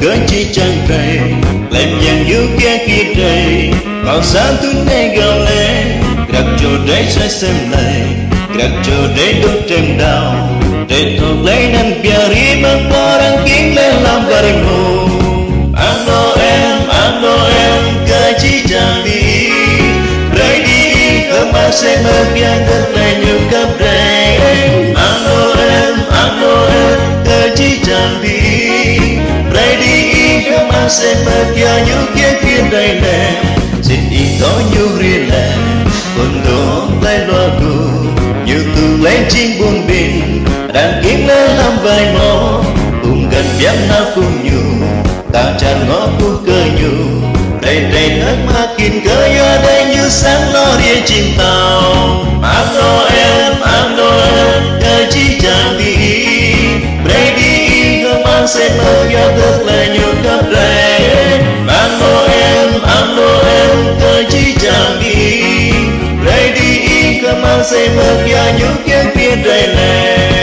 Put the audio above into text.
cớ chi chẳng đầy lem yang yêu kia đầy vào sáng tôi nghe gào lên gạt cho đấy sai xem này gạt cho đấy đốt trem đau để thuộc lấy nên bia ri mang orang kính lên làm bari ngô anh em cớ chi chẳng đi rơi đi không ai sẽ mơ bia đất này nhiều cấp đầy anh em cớ chi chẳng đi rơi đi không ai sẽ mơ bia nhiều kia đầy nè xin ý có nhiều riêng lẻ còn đó tay loa cụ nhiều từ lên chinh buồn bình đang kiếm lên làm vài mó cùng gần biết nào cùng nhiều ta chẳng ngó cu cơ nhiều đầy nước mà kín cơ ở đây như sáng lo đi chim tàu anh Noel cơ chi chẳng đi đây đi không mang sẽ mơ cho tức là nhiều cấp đầy anh Noel cơ chi chẳng đi đây đi không mang sẽ mơ cho nhiều kia đầy này